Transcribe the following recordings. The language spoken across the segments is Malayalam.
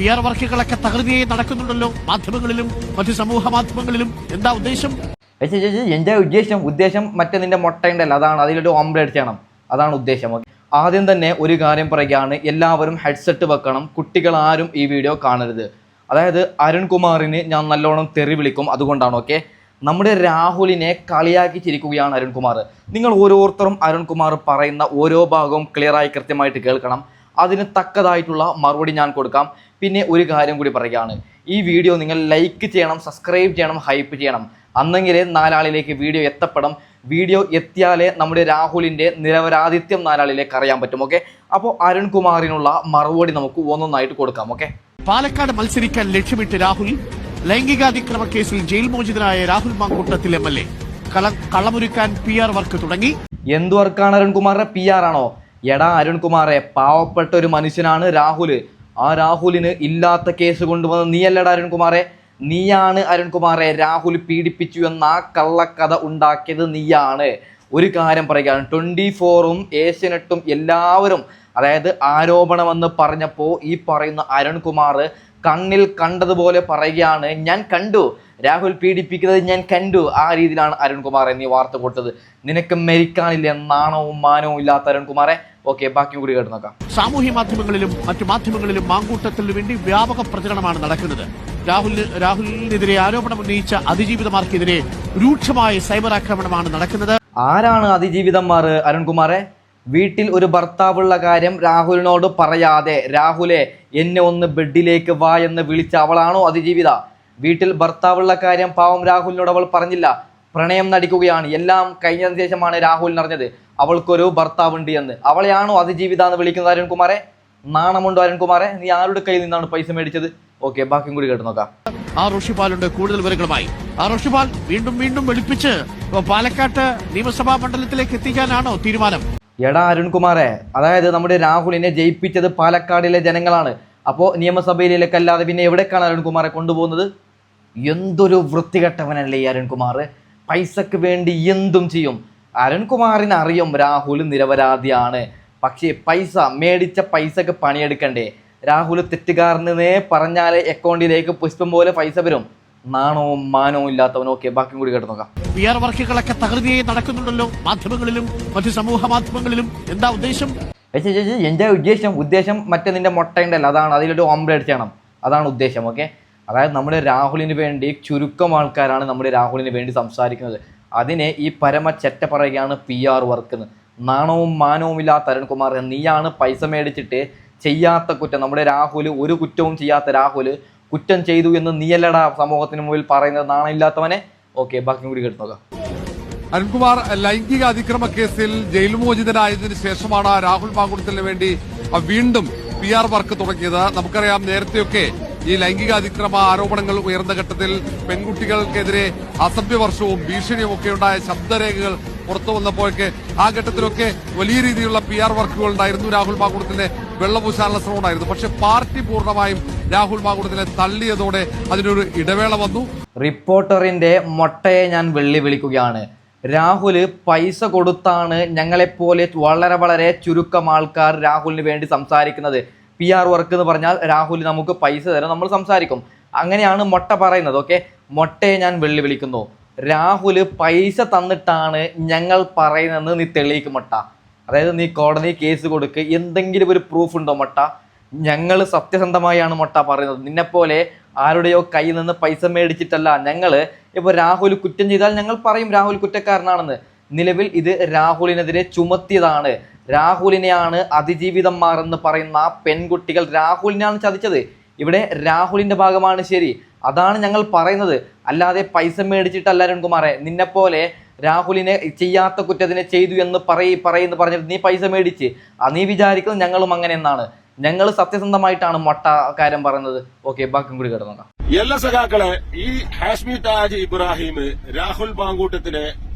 PR വർക്കുകളൊക്കെ തകൃതിയായി നടക്കുന്നുണ്ടല്ലോ മാധ്യമങ്ങളിലും മറ്റു സമൂഹ മാധ്യമങ്ങളിലും. എന്താ ഉദ്ദേശം? എന്റെ ഉദ്ദേശം മറ്റേ നിന്റെ മുട്ടയുണ്ടല്ലോ, അതാണ്. അതിലൊരു ഓംലെറ്റ് ചെയ്യണം, അതാണ് ഉദ്ദേശം. ആദ്യം തന്നെ ഒരു കാര്യം പറയുകയാണ്, എല്ലാവരും ഹെഡ്സെറ്റ് വെക്കണം. കുട്ടികൾ ആരും ഈ വീഡിയോ കാണരുത്. അതായത് അരുൺകുമാറിന് ഞാൻ നല്ലോണം തെറി വിളിക്കും, അതുകൊണ്ടാണ്. ഓക്കെ, നമ്മുടെ രാഹുലിനെ കളിയാക്കി ചിരിക്കുകയാണ് അരുൺകുമാർ. നിങ്ങൾ ഓരോരുത്തരും അരുൺകുമാർ പറയുന്ന ഓരോ ഭാഗവും ക്ലിയറായി കൃത്യമായിട്ട് കേൾക്കണം. അതിന് തക്കതായിട്ടുള്ള മറുപടി ഞാൻ കൊടുക്കാം. പിന്നെ ഒരു കാര്യം കൂടി പറയുകയാണ്, ഈ വീഡിയോ നിങ്ങൾ ലൈക്ക് ചെയ്യണം, സബ്സ്ക്രൈബ് ചെയ്യണം, ഹൈപ്പ് ചെയ്യണം. അന്നെങ്കിലേ നാലാളിലേക്ക് വീഡിയോ എത്തപ്പെടും. വീഡിയോ എത്തിയാലേ നമ്മുടെ രാഹുലിൻ്റെ നിരപരാധിത്യം നാലാളിലേക്ക് അറിയാൻ പറ്റും. ഓക്കെ, അപ്പോൾ അരുൺകുമാറിനുള്ള മറുപടി നമുക്ക് ഒന്നൊന്നായിട്ട് കൊടുക്കാം. ഓക്കെ, പാലക്കാട് മത്സരിക്കാൻ ലക്ഷ്യമിട്ട് രാഹുൽ ലൈംഗികാതിക്രമ കേസിൽ ജയിൽ മോചിതനായ രാഹുൽ മാങ്കൂട്ടത്തിൽ MLA കളമൊരുക്കാൻ PR വർക്ക് തുടങ്ങി. എന്ത് വർക്കാണ് അരുൺകുമാറിന്റെ? PR ആണോ? എടാ അരുൺകുമാറെ, പാവപ്പെട്ട ഒരു മനുഷ്യനാണ് രാഹുൽ. ആ രാഹുലിന് ഇല്ലാത്ത കേസ് കൊണ്ടുവന്ന് നീയല്ലടാ അരുൺകുമാറെ. നീയാണ് അരുൺകുമാറെ രാഹുൽ പീഡിപ്പിച്ചു എന്ന ആ കള്ളക്കഥ ഉണ്ടാക്കിയത് നീയാണ്. ഒരു കാര്യം പറയുകയാണ്, 24ഉം ഏഷ്യനെറ്റും എല്ലാവരും അതായത് ആരോപണമെന്ന് പറഞ്ഞപ്പോൾ ഈ പറയുന്ന അരുൺകുമാർ കണ്ണിൽ കണ്ടതുപോലെ പറയുകയാണ്, ഞാൻ കണ്ടു, രാഹുൽ പീഡിപ്പിക്കുന്നത് ഞാൻ കണ്ടു. ആ രീതിയിലാണ് അരുൺകുമാറെ നീ വാർത്ത കൊടുത്തത്. നിനക്ക് മരിക്കാനില്ല, നാണവും മാനവും ഇല്ലാത്ത അരുൺകുമാറെ. ഓക്കെ, ബാക്കി കൂടി കേട്ട് നോക്കാം. സാമൂഹ്യ മാധ്യമങ്ങളിലും മറ്റു മാധ്യമങ്ങളിലും മാങ്കൂട്ടത്തിന് വേണ്ടി വ്യാപക പ്രചരണമാണ് നടക്കുന്നത്. രാഹുലിനെതിരെ ആരോപണം ഉന്നയിച്ച അതിജീവിതമാർക്കെതിരെ രൂക്ഷമായ സൈബർ ആക്രമണമാണ് നടക്കുന്നത്. ആരാണ് അതിജീവിതന്മാർ അരുൺകുമാറെ? വീട്ടിൽ ഒരു ഭർത്താവുള്ള കാര്യം രാഹുലിനോട് പറയാതെ, രാഹുലെ എന്നെ ഒന്ന് ബെഡിലേക്ക് വാ എന്ന് വിളിച്ച അവളാണോ അതിജീവിത? വീട്ടിൽ ഭർത്താവുള്ള കാര്യം പാവം രാഹുലിനോട് അവൾ പറഞ്ഞില്ല, പ്രണയം നടിക്കുകയാണ്. എല്ലാം കഴിഞ്ഞതിന് ശേഷമാണ് രാഹുലിന് അറിഞ്ഞത് അവൾക്കൊരു ഭർത്താവുണ്ട് എന്ന്. അവളെയാണോ അതിജീവിത എന്ന് വിളിക്കുന്നത് അരുൺകുമാറെ? നാണമുണ്ടോ അരുൺകുമാറെ? നീ ആരുടെ കയ്യിൽ നിന്നാണ് പൈസ മേടിച്ചത്? ഓക്കെ, ബാക്കിയും കൂടി കേട്ട് നോക്കാം. ഋഷിപാലുണ്ട് കൂടുതൽ വിവരങ്ങളുമായി. ഋഷിപാൽ, വീണ്ടും വെളുപ്പിച്ച് പാലക്കാട്ട് നിയമസഭാ മണ്ഡലത്തിലേക്ക് എത്തിക്കാനാണോ തീരുമാനം? എടാ അരുൺകുമാറെ, അതായത് നമ്മുടെ രാഹുലിനെ ജയിപ്പിച്ചത് പാലക്കാടിലെ ജനങ്ങളാണ്. അപ്പോൾ നിയമസഭയിലേക്കല്ലാതെ പിന്നെ എവിടേക്കാണ് അരുൺകുമാറെ കൊണ്ടുപോകുന്നത്? എന്തൊരു വൃത്തികെട്ടവനല്ലേ ഈ അരുൺകുമാർ. പൈസക്ക് വേണ്ടി എന്തും ചെയ്യും. അരുൺകുമാറിന് അറിയും രാഹുൽ നിരപരാധിയാണ്. പക്ഷേ മേടിച്ച പൈസക്ക് പണിയെടുക്കണ്ടേ? രാഹുൽ തെറ്റുകാരനെ പറഞ്ഞാൽ അക്കൗണ്ടിലേക്ക് പുഷ്പം പോലെ പൈസ വരും. നാണവും മാനവും ഇല്ലാത്തവൻ. ഓക്കെ, ബാക്കി കൂടി കേട്ട് നോക്കാം. PR വർക്കുകളൊക്കെ തകൃതിയായി നടക്കുന്നുണ്ടല്ലോ മാധ്യമങ്ങളിലും മറ്റു സമൂഹ മാധ്യമങ്ങളിലും. എന്താ ഉദ്ദേശം? എന്റെ ഉദ്ദേശം മറ്റേ നിന്റെ മുട്ടയുണ്ടല്ലോ, അതാണ്. അതിലൊരു ഓംലെറ്റ് ചെയ്യണം, അതാണ് ഉദ്ദേശം. ഓക്കെ, അതായത് നമ്മുടെ രാഹുലിന് വേണ്ടി ചുരുക്കം ആൾക്കാരാണ് നമ്മുടെ രാഹുലിന് വേണ്ടി സംസാരിക്കുന്നത്. അതിനെ ഈ പരമ ചെറ്റ പറയുകയാണ് PR വർക്ക് എന്ന്. നാണവും മാനവും ഇല്ലാത്ത അരുൺകുമാർ, നീയാണ് പൈസ മേടിച്ചിട്ട് ചെയ്യാത്ത കുറ്റം. നമ്മുടെ രാഹുൽ ഒരു കുറ്റവും ചെയ്യാത്ത രാഹുൽ കുറ്റം ചെയ്തു എന്ന് നീയല്ലടാ സമൂഹത്തിന് മുമ്പിൽ പറയുന്നത്, നാണമില്ലാത്തവനെ. ഓക്കെ, ബാക്കി കൂടി കേട്ട് നോക്കാം. അരുൺകുമാർ, ലൈംഗിക അതിക്രമ കേസിൽ ജയിൽ മോചിതനായതിനു ശേഷമാണ് രാഹുൽ മാങ്കൂട്ടത്തിന് വേണ്ടി വീണ്ടും PR വർക്ക് തുടങ്ങിയത്. നമുക്കറിയാം, നേരത്തെയൊക്കെ ഈ ലൈംഗിക അതിക്രമ ആരോപണങ്ങൾ ഉയർന്ന ഘട്ടത്തിൽ പെൺകുട്ടികൾക്കെതിരെ അസഭ്യവർഷവും ഭീഷണിയും ഒക്കെ ഉണ്ടായ ശബ്ദരേഖകൾ പുറത്തു വന്നപ്പോഴൊക്കെ ആ ഘട്ടത്തിലൊക്കെ വലിയ രീതിയിലുള്ള PR വർക്കുകൾ ഉണ്ടായിരുന്നു. രാഹുൽ മാങ്കൂട്ടത്തിന്റെ വെള്ളപൂശാനുള്ള ശ്രമം ഉണ്ടായിരുന്നു. പക്ഷെ പാർട്ടി പൂർണ്ണമായും രാഹുൽ മാങ്കൂട്ടത്തിനെ തള്ളിയതോടെ അതിനൊരു ഇടവേള വന്നു. റിപ്പോർട്ടറിന്റെ മൊട്ടയെ ഞാൻ വിളിക്കുകയാണ്. രാഹുല് പൈസ കൊടുത്താണ് ഞങ്ങളെപ്പോലെ വളരെ ചുരുക്കം ആൾക്കാർ രാഹുലിന് വേണ്ടി സംസാരിക്കുന്നത്. PR വർക്ക് എന്ന് പറഞ്ഞാൽ രാഹുൽ നമുക്ക് പൈസ തരാം, നമ്മൾ സംസാരിക്കും. അങ്ങനെയാണ് മൊട്ട പറയുന്നത്. ഓക്കെ, മൊട്ടയെ ഞാൻ വിളിക്കുന്നു. രാഹുല് പൈസ തന്നിട്ടാണ് ഞങ്ങൾ പറയുന്നതെന്ന് നീ തെളിയിക്കും മൊട്ട. അതായത് നീ കോടതി കേസ് കൊടുക്ക്, എന്തെങ്കിലും ഒരു പ്രൂഫ് ഉണ്ടോ മൊട്ട? ഞങ്ങൾ സത്യസന്ധമായാണ് മൊട്ട പറയുന്നത്. നിന്നെപ്പോലെ ആരുടെയോ കയ്യിൽ നിന്ന് പൈസ മേടിച്ചിട്ടല്ല. ഞങ്ങൾ ഇപ്പോൾ രാഹുൽ കുറ്റം ചെയ്താൽ ഞങ്ങൾ പറയും രാഹുൽ കുറ്റക്കാരനാണെന്ന്. നിലവിൽ ഇത് രാഹുലിനെതിരെ ചുമത്തിയതാണ്. രാഹുലിനെയാണ് അതിജീവിതന്മാർ എന്ന് പറയുന്ന പെൺകുട്ടികൾ രാഹുലിനെയാണ് ചതിച്ചത്. ഇവിടെ രാഹുലിന്റെ ഭാഗമാണ് ശരി, അതാണ് ഞങ്ങൾ പറയുന്നത്. അല്ലാതെ പൈസ മേടിച്ചിട്ടല്ല അരുൺകുമാറെ. നിന്നെപ്പോലെ രാഹുലിനെ ചെയ്യാത്ത കുറ്റത്തിനെ ചെയ്തു എന്ന് പറയുന്നു പറഞ്ഞിട്ട് നീ പൈസ മേടിച്ച് നീ വിചാരിക്കുന്നത് ഞങ്ങളും അങ്ങനെ എന്നാണ്. ഞങ്ങൾ സത്യസന്ധമായിട്ടാണ് മൊട്ട കാര്യം പറയുന്നത്. ഓക്കെ, ബാക്കി കൂടി കേട്ട് നോക്കാം. എല്ലാ സഖാക്കളെ, ഈ ഹാഷ്മി താജ് ഇബ്രാഹിം രാഹുൽ മാങ്കൂട്ടത്തിനെ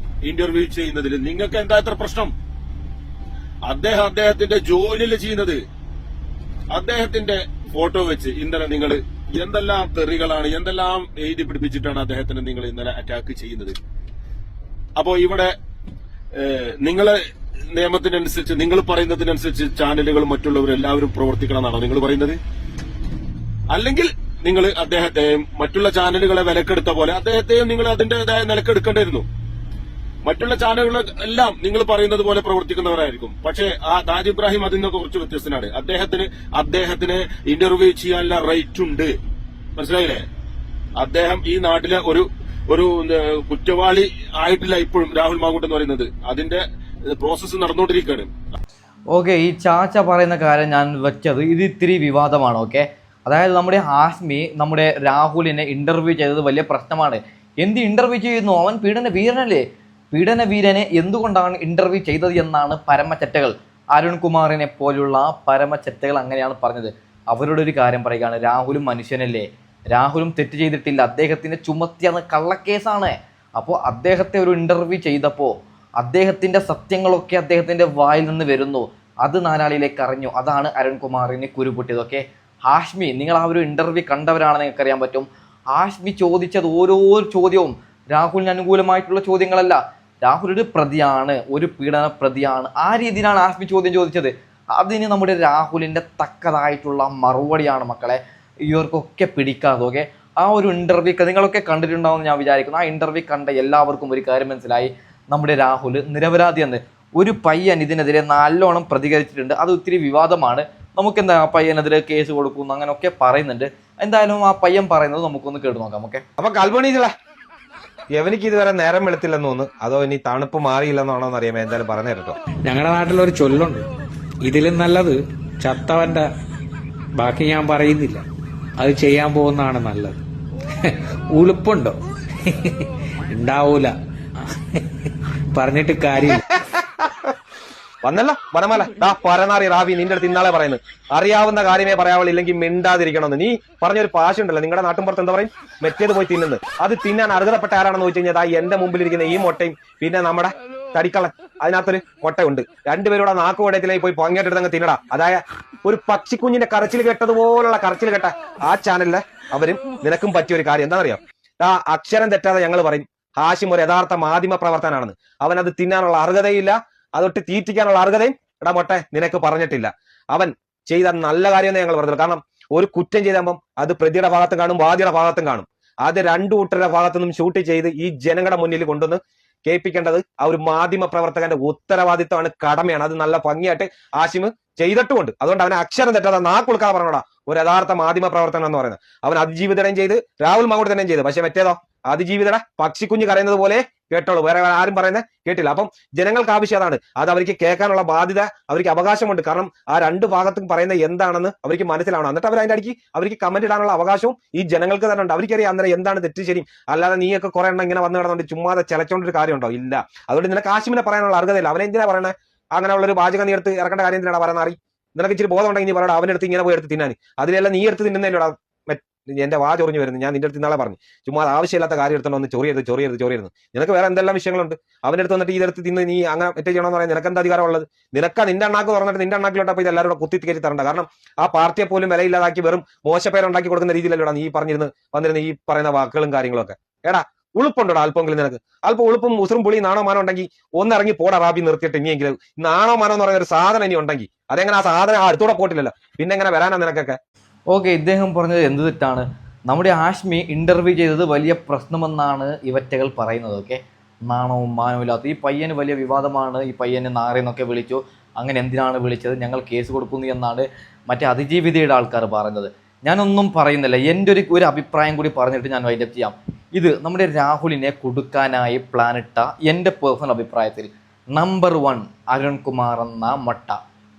ഇന്റർവ്യൂ ചെയ്യുന്നതിൽ നിങ്ങൾക്ക് എന്താ ഇത്ര പ്രശ്നം? അദ്ദേഹത്തിന്റെ ജോലിയിൽ ചെയ്യുന്നത്, അദ്ദേഹത്തിന്റെ ഫോട്ടോ വെച്ച് ഇന്നലെ നിങ്ങൾ എന്തെല്ലാം തെറികളാണ്, എന്തെല്ലാം എഴുതി പിടിപ്പിച്ചിട്ടാണ് അദ്ദേഹത്തിന് നിങ്ങൾ ഇന്നലെ അറ്റാക്ക് ചെയ്യുന്നത്. അപ്പോ ഇവിടെ നിങ്ങളെ നിയമത്തിനനുസരിച്ച്, നിങ്ങൾ പറയുന്നതിനനുസരിച്ച് ചാനലുകളും മറ്റുള്ളവരും എല്ലാവരും പ്രവർത്തിക്കണം എന്നാണോ നിങ്ങൾ പറയുന്നത്? അല്ലെങ്കിൽ നിങ്ങൾ അദ്ദേഹത്തെയും മറ്റുള്ള ചാനലുകളെ വിലക്കെടുത്ത പോലെ അദ്ദേഹത്തെയും നിങ്ങൾ അതിന്റേതായ നിലക്കെടുക്കേണ്ടിയിരുന്നു. മറ്റുള്ള ചാനലുകൾ എല്ലാം നിങ്ങൾ പറയുന്നത് പോലെ പ്രവർത്തിക്കുന്നവരായിരിക്കും. പക്ഷേ ആ താജ് ഇബ്രാഹിം അതിൽ നിന്നൊക്കെ കുറച്ച് വ്യത്യസ്തനാണ്. അദ്ദേഹത്തിന് ഇന്റർവ്യൂ ചെയ്യാനുള്ള റൈറ്റ് ഉണ്ട്. മനസ്സിലായില്ലേ? അദ്ദേഹം ഈ നാട്ടിലെ ഒരു കുറ്റവാളി ആയിട്ടില്ല ഇപ്പോഴും രാഹുൽ മാങ്കൂട്ടം എന്ന് പറയുന്നത്. അതിന്റെ പ്രോസസ്സ് നടന്നുകൊണ്ടിരിക്കുകയാണ്. ഓക്കെ, ഈ ചാച്ച പറയുന്ന കാര്യം ഞാൻ വെച്ചത് ഇത് ഇത്തിരി വിവാദമാണ്. ഓക്കെ, അതായത് നമ്മുടെ ഹാഷ്മി നമ്മുടെ രാഹുലിനെ ഇന്റർവ്യൂ ചെയ്തത് വലിയ പ്രശ്നമാണ്. എന്ത് ഇന്റർവ്യൂ ചെയ്യുന്നു? അവൻ പീഡനവീരനല്ലേ? പീഡനവീരനെ എന്തുകൊണ്ടാണ് ഇന്റർവ്യൂ ചെയ്തത് എന്നാണ് പരമചറ്റകൾ, അരുൺകുമാറിനെ പോലുള്ള പരമചറ്റകൾ അങ്ങനെയാണ് പറഞ്ഞത്. അവരോട് ഒരു കാര്യം പറയുകയാണ്, രാഹുലും മനുഷ്യനല്ലേ, രാഹുലും തെറ്റ് ചെയ്തിട്ടില്ല, അദ്ദേഹത്തിന് ചുമത്തിയത് കള്ളക്കേസാണ്. അപ്പോൾ അദ്ദേഹത്തെ ഒരു ഇന്റർവ്യൂ ചെയ്തപ്പോൾ അദ്ദേഹത്തിൻ്റെ സത്യങ്ങളൊക്കെ അദ്ദേഹത്തിൻ്റെ വായിൽ നിന്ന് വരുന്നു, അത് നാലാളിയിലേക്ക് അറിഞ്ഞു. അതാണ് അരുൺകുമാറിന് കുരുപൊട്ടിയത്. ഓക്കെ, ഹാഷ്മി, നിങ്ങൾ ആ ഒരു ഇന്റർവ്യൂ കണ്ടവരാണെന്ന് നിങ്ങൾക്കറിയാൻ പറ്റും. ഹാഷ്മി ചോദിച്ചത് ഓരോ ചോദ്യവും രാഹുലിന് അനുകൂലമായിട്ടുള്ള ചോദ്യങ്ങളല്ല. രാഹുൽ ഒരു പ്രതിയാണ്, ഒരു പീഡന പ്രതിയാണ്, ആ രീതിയിലാണ് ഹാഷ്മി ചോദ്യം ചോദിച്ചത്. അതിന് നമ്മുടെ രാഹുലിൻ്റെ തക്കതായിട്ടുള്ള മറുപടിയാണ് മക്കളെ ഇവർക്കൊക്കെ പിടിക്കാതെ. ഓക്കെ, ആ ഒരു ഇന്റർവ്യൂ നിങ്ങളൊക്കെ കണ്ടിട്ടുണ്ടാവുമെന്ന് ഞാൻ വിചാരിക്കുന്നു. ആ ഇന്റർവ്യൂ കണ്ട എല്ലാവർക്കും ഒരു കാര്യം മനസ്സിലായി, നമ്മുടെ രാഹുൽ നിരപരാധി എന്ന്. ഒരു പയ്യൻ ഇതിനെതിരെ നല്ലോണം പ്രതികരിച്ചിട്ടുണ്ട്, അത് ഒത്തിരി വിവാദമാണ്. നമുക്കെന്താ ആ പയ്യനെതിരെ കേസ് കൊടുക്കുന്നു അങ്ങനെയൊക്കെ പറയുന്നുണ്ട്. എന്തായാലും ആ പയ്യൻ പറയുന്നത് നമുക്കൊന്ന് കേട്ടു നോക്കാം. ഓക്കെ, അപ്പൊ കൽപ്പണീച്ചളെ എവനിക്ക് ഇതുവരെ നേരം വെളുത്തില്ലെന്ന് തോന്നുന്നു, അതോ ഇനി തണുപ്പ് മാറിയില്ലെന്നാണോ എന്ന് അറിയാമോ? എന്തായാലും പറഞ്ഞു കേട്ടോ. ഞങ്ങളുടെ നാട്ടിലൊരു ചൊല്ലുണ്ട്, ഇതിലും നല്ലത് ചത്തവന്റെ ബാക്കി ഞാൻ പറയുന്നില്ല, അത് ചെയ്യാൻ പോകുന്നതാണ് നല്ലത്. ഉളുപ്പുണ്ടോ? ഉണ്ടാവൂല, പറഞ്ഞിട്ട് കാര്യം. വന്നല്ലോ വനമല പരനാറി റാവി, നിന്റെ അടുത്ത് ഇന്നാളെ പറയുന്നത് അറിയാവുന്ന കാര്യമേ പറയാവുള്ളൂ, ഇല്ലെങ്കിൽ മിണ്ടാതിരിക്കണമെന്ന്. നീ പറഞ്ഞൊരു പാശുണ്ടല്ലോ, നിങ്ങളുടെ നാട്ടിൻപുറത്ത് എന്താ പറയും, മെറ്റേത് പോയി തിന്നുന്നത്. അത് തിന്നാൻ അർഹതപ്പെട്ട ആരാണെന്ന് ചോദിച്ചു കഴിഞ്ഞാൽ എന്റെ മുമ്പിലിരിക്കുന്ന ഈ മുട്ടയും പിന്നെ നമ്മുടെ തടിക്കള്ളൻ അതിനകത്തൊരു മുട്ടയുണ്ട്. രണ്ടുപേരുടെ നാക്ക് കൂടത്തിലേക്ക് പോയി പൊങ്ങേട്ടെടുത്ത് അങ്ങ് തിന്നടാ. അതായത് ഒരു പക്ഷിക്കുഞ്ഞിന്റെ കരച്ചിൽ കേട്ടതുപോലുള്ള കരച്ചിൽ കേട്ട ആ ചാനലില് അവരും നിനക്കും പറ്റിയ ഒരു കാര്യം എന്താണെന്നറിയാം, ആ അക്ഷരം തെറ്റാതെ ഞങ്ങൾ പറയും ഹാഷിം ഒരു യഥാർത്ഥ മാധ്യമ പ്രവർത്തനാണെന്ന്. അവൻ അത് തിന്നാനുള്ള അർഹതയില്ല, അതൊട്ട് തീറ്റിക്കാനുള്ള അർഹതയും എടാ മൊട്ടെ നിനക്ക് പറഞ്ഞിട്ടില്ല. അവൻ ചെയ്ത നല്ല കാര്യമെന്ന് ഞങ്ങൾ പറഞ്ഞത്. കാരണം ഒരു കുറ്റം ചെയ്താകുമ്പം അത് പ്രതിയുടെ ഭാഗത്തും കാണും, വാദിയുടെ ഭാഗത്തും കാണും. അത് രണ്ടു കൂട്ടരുടെ ഭാഗത്തു നിന്നും ഷൂട്ട് ചെയ്ത് ഈ ജനങ്ങളുടെ മുന്നിൽ കൊണ്ടുവന്ന് കേൾപ്പിക്കേണ്ടത് ആ ഒരു മാധ്യമ പ്രവർത്തകന്റെ ഉത്തരവാദിത്തമാണ്, കടമയാണ്. അത് നല്ല ഭംഗിയായിട്ട് ഹാഷിം ചെയ്തിട്ടുമുണ്ട്. അതുകൊണ്ട് അവനെ അക്ഷരം തെറ്റാതെ നാക്കുൾക്കാതെ പറഞ്ഞോടാ ഒരു യഥാർത്ഥ മാധ്യമ പ്രവർത്തനം എന്ന് പറയുന്നത്. അവൻ അതിജീവിതയും ചെയ്ത് രാഹുൽ മാങ്കൂട്ടം തന്നെയും ചെയ്ത്. പക്ഷെ മറ്റേതോ അതിജീവിതയുടെ പക്ഷിക്കുഞ്ഞ് കരയുന്നത് പോലെ കേട്ടോളൂ, വേറെ ആരും പറയുന്നത് കേട്ടില്ല. അപ്പം ജനങ്ങൾക്ക് ആവശ്യം അതാണ്, അത് അവർക്ക് കേൾക്കാനുള്ള ബാധ്യത അവർക്ക് അവകാശമുണ്ട്. കാരണം ആ രണ്ട് ഭാഗത്തും പറയുന്നത് എന്താണെന്ന് അവർക്ക് മനസ്സിലാവണം. എന്നിട്ട് അവർ അതിന്റെ അടിക്ക് അവർക്ക് കമന്റ് ഇടാനുള്ള അവകാശവും ഈ ജനങ്ങൾക്ക് തന്നെ ഉണ്ട്. അവർക്കറിയാം അന്നേരം എന്താണ് തെറ്റ് ശരി. അല്ലാതെ നീയൊക്കെ കുറെ എണ്ണം ഇങ്ങനെ വന്നു കിടന്നുകൊണ്ട് ചുമ്മാതെ ചിലച്ചോണ്ടൊരു കാര്യമുണ്ടോ? ഇല്ല. അതുകൊണ്ട് നിനക്ക് ഹാഷിമിനെ പറയാനുള്ള അർഹതയില്ല. അവനെ എന്തിനാ പറയണേ? അങ്ങനെയുള്ള ഒരു വാചകം നീ എടുത്ത് ഇറക്കേണ്ട കാര്യം എന്തിനാണ് പറയുന്നത്? അറി നിനക്ക് ഇച്ചിരി ബോധം ഉണ്ടെങ്കിൽ നീ പറയണം അവനെടുത്ത് ഇങ്ങനെ പോയി എടുത്ത് തിന്നാൻ. അതിലെല്ലാം നീ എടുത്ത് തിന്നുന്നതിലൂടെ എന്റെ വാ ചൊറിഞ്ഞു വരുന്നു. ഞാൻ നിന്റെ അടുത്ത് ഇന്നാളെ പറഞ്ഞു ചുമ്മാ ആവശ്യമില്ലാത്ത കാര്യം എടുത്തോണ്ട് ഒന്ന് ചൊറിയരുത്. നിനക്ക് വേറെ എന്തെല്ലാം വിഷയങ്ങളുണ്ട്. അവന്റെ അടുത്ത് വന്നിട്ട് ഇതെടുത്ത് തിന്ന് നീ അങ്ങനെ മറ്റേ ചെയ്യണമെന്ന് പറയാൻ നിനക്ക് എന്താ അധികാരമുള്ളത്? നിനക്ക് നിന്റെ അണ്ണാക്ക് തുറന്നിട്ട് നിന്റെ അണ്ണാക്കിലോട്ടപ്പോൾ ഇത് എല്ലാവരും കുത്തി കയറ്റി തരണ്ട. കാരണം ആ പാർട്ടിയെ പോലും വിലയില്ലാതാക്കി വെറും മോശപ്പേരുണ്ടാക്കി കൊടുക്കുന്ന രീതിയിലല്ലോടാ നീ വന്നിരുന്ന ഈ പറയുന്ന വാക്കുകളും കാര്യങ്ങളും ഒക്കെ. എടാ ഉളുപ്പുണ്ടോടാ അല്പമെങ്കിലും നിനക്ക്? അല്പം ഉളുപ്പും ഉസുറും പുളി നാണോ മാനോ ഉണ്ടെങ്കിൽ ഒന്നിറങ്ങി പോടാ റാബി നിർത്തിയിട്ട് ഇനിയെങ്കിലും. നാണോ മാനോ എന്ന് പറയുന്ന ഒരു സാധനം ഇനി ഉണ്ടെങ്കിൽ അതെങ്ങനെ ആ സാധനം അടുത്തൂടെ പോയിട്ടില്ലല്ലോ, പിന്നെ എങ്ങനെ വരാനാ നിനക്കൊക്കെ? ഓക്കെ, ഇദ്ദേഹം പറഞ്ഞത് എന്ത് തെറ്റാണ്? നമ്മുടെ ഹാഷ്മി ഇന്റർവ്യൂ ചെയ്തത് വലിയ പ്രശ്നമെന്നാണ് ഇവറ്റകൾ പറയുന്നത്. ഓക്കെ, നാണവും മാനവും ഇല്ലാത്ത ഈ പയ്യന് വലിയ വിവാദമാണ്. ഈ പയ്യനെ നാറെന്നൊക്കെ വിളിച്ചു. അങ്ങനെ എന്തിനാണ് വിളിച്ചത്? ഞങ്ങൾ കേസ് കൊടുക്കുന്നു എന്നാണ് മറ്റേ അതിജീവിതയുടെ ആൾക്കാർ പറഞ്ഞത്. ഞാനൊന്നും പറയുന്നില്ല, എൻ്റെ ഒരു അഭിപ്രായം കൂടി പറഞ്ഞിട്ട് ഞാൻ വൈൻഡപ്പ് ചെയ്യാം. ഇത് നമ്മുടെ രാഹുലിനെ കൊടുക്കാനായി പ്ലാനിട്ട എൻ്റെ പേഴ്സണൽ അഭിപ്രായത്തിൽ നമ്പർ 1 അരുൺകുമാർ എന്ന മൊട്ട,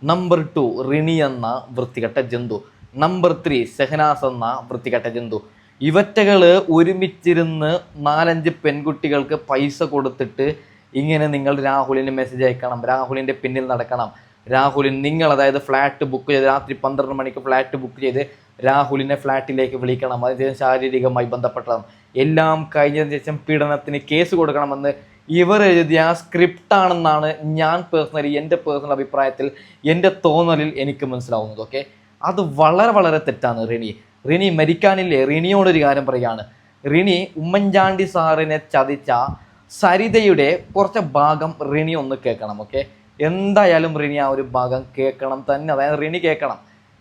നമ്പർ 2 റിണി എന്ന വൃത്തികെട്ട ജന്തു, നമ്പർ 3 ഷെഹനാസ് എന്ന വൃത്തികെട്ട ജന്തു. ഇവറ്റകൾ ഒരുമിച്ചിരുന്ന് 4-5 പെൺകുട്ടികൾക്ക് പൈസ കൊടുത്തിട്ട് ഇങ്ങനെ നിങ്ങൾ രാഹുലിന് മെസ്സേജ് അയക്കണം, രാഹുലിൻ്റെ പിന്നിൽ നടക്കണം, രാഹുലിന് നിങ്ങൾ അതായത് ഫ്ലാറ്റ് ബുക്ക് ചെയ്ത് രാത്രി 12 മണിക്ക് ഫ്ലാറ്റ് ബുക്ക് ചെയ്ത് രാഹുലിനെ ഫ്ലാറ്റിലേക്ക് വിളിക്കണം, അതിനുശേഷം ശാരീരികമായി ബന്ധപ്പെട്ടതും എല്ലാം കഴിഞ്ഞതിന് ശേഷം പീഡനത്തിന് കേസ് കൊടുക്കണമെന്ന് ഇവർ എഴുതിയ സ്ക്രിപ്റ്റാണെന്നാണ് ഞാൻ പേഴ്സണലി എൻ്റെ പേഴ്സണൽ അഭിപ്രായത്തിൽ എൻ്റെ തോന്നലിൽ എനിക്ക് മനസ്സിലാവുന്നത്. ഓക്കെ, അത് വളരെ വളരെ തെറ്റാണ്. റിനി മരിക്കാനില്ലേ? റിനിയോടൊരു കാര്യം പറയുകയാണ്. റിനി ഉമ്മൻചാണ്ടി സാറിനെ ചതിച്ച സരിതയുടെ കുറച്ച് ഭാഗം റിനി ഒന്ന് കേൾക്കണം. ഓക്കെ, എന്തായാലും റിനി ആ ഒരു ഭാഗം കേൾക്കണം തന്നെ. അതായത് റിനി കേൾക്കണം.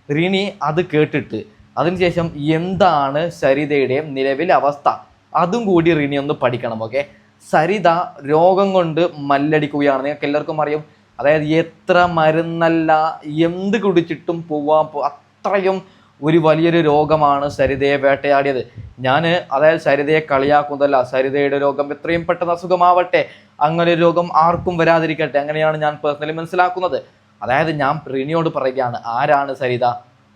റിനി അത് കേട്ടിട്ട് അതിനുശേഷം എന്താണ് സരിതയുടെ നിലവിലെ അവസ്ഥ അതും കൂടി റിനി ഒന്ന് പഠിക്കണം. ഓക്കെ, സരിത രോഗം കൊണ്ട് മല്ലടിക്കുകയാണ്. നിങ്ങൾക്ക് എല്ലാവർക്കും അറിയാം. അതായത് എത്ര മരുന്നല്ല എന്ത് കുടിച്ചിട്ടും അത്രയും ഒരു വലിയൊരു രോഗമാണ് സരിതയെ വേട്ടയാടിയത്. അതായത് സരിതയെ കളിയാക്കുന്നതല്ല, സരിതയുടെ രോഗം എത്രയും പെട്ടെന്ന് അസുഖമാവട്ടെ, അങ്ങനെ ഒരു രോഗം ആർക്കും വരാതിരിക്കട്ടെ, അങ്ങനെയാണ് ഞാൻ പേഴ്സണലി മനസ്സിലാക്കുന്നത്. അതായത് ഞാൻ റിനിയോട് പറയുകയാണ്, ആരാണ് സരിത?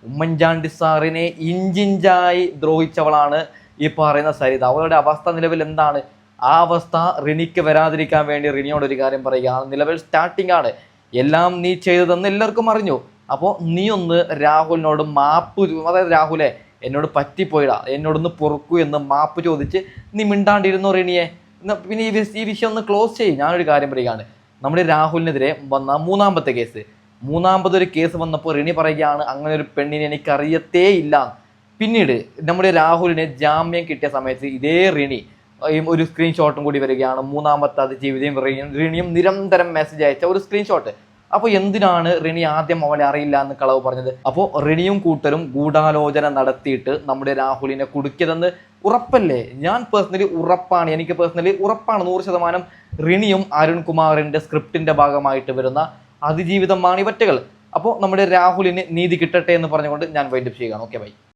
ഉമ്മൻചാണ്ടി സാറിനെ ഇഞ്ചിഞ്ചായി ദ്രോഹിച്ചവളാണ് ഈ പറയുന്ന സരിത. അവളുടെ അവസ്ഥ നിലവിൽ എന്താണ്? ആ അവസ്ഥ റിനിക്ക് വരാതിരിക്കാൻ വേണ്ടി റിനിയോട് ഒരു കാര്യം പറയുകയാണ്. നിലവിൽ സ്റ്റാർട്ടിംഗ് ആണ്, എല്ലാം നീ ചെയ്തതെന്ന് എല്ലാവർക്കും അറിഞ്ഞു. അപ്പോൾ നീ ഒന്ന് രാഹുലിനോട് മാപ്പ്, അതായത് രാഹുലെ എന്നോട് പറ്റിപ്പോയിടാ, എന്നോടൊന്ന് പൊറുക്കൂ എന്ന് മാപ്പ് ചോദിച്ച് നീ മിണ്ടാണ്ടിരുന്നോ റിനിയെ? പിന്നെ ഈ വിഷയം ഒന്ന് ക്ലോസ് ചെയ്യും. ഞാനൊരു കാര്യം പറയുകയാണ്, നമ്മുടെ രാഹുലിനെതിരെ വന്ന മൂന്നാമതൊരു കേസ് വന്നപ്പോൾ റിനി പറയുകയാണ്, അങ്ങനെ ഒരു പെണ്ണിനെ എനിക്കറിയത്തേ ഇല്ല. പിന്നീട് നമ്മുടെ രാഹുലിന് ജാമ്യം കിട്ടിയ സമയത്ത് ഇതേ റിനി ഒരു സ്ക്രീൻഷോട്ടും കൂടി വരികയാണ്. മൂന്നാമത്തെ അതിജീവിതയും റിനിയും നിരന്തരം മെസ്സേജ് അയച്ച ഒരു സ്ക്രീൻഷോട്ട്. അപ്പോൾ എന്തിനാണ് റിനി ആദ്യം അവളെ അറിയില്ല എന്ന് കളവ് പറഞ്ഞത്? അപ്പോൾ റിനിയും കൂട്ടരും ഗൂഢാലോചന നടത്തിയിട്ട് നമ്മുടെ രാഹുലിനെ കുടുക്കിയതെന്ന് ഉറപ്പല്ലേ? എനിക്ക് പേഴ്സണലി ഉറപ്പാണ് 100% റിനിയും അരുൺകുമാറിന്റെ സ്ക്രിപ്റ്റിന്റെ ഭാഗമായിട്ട് വരുന്ന അതിജീവിതം മാണിവറ്റകൾ. അപ്പോൾ നമ്മുടെ രാഹുലിന് നീതി കിട്ടട്ടെ എന്ന് പറഞ്ഞുകൊണ്ട് ഞാൻ വൈൻഡപ്പ് ചെയ്യുകയാണ്. Okay, by.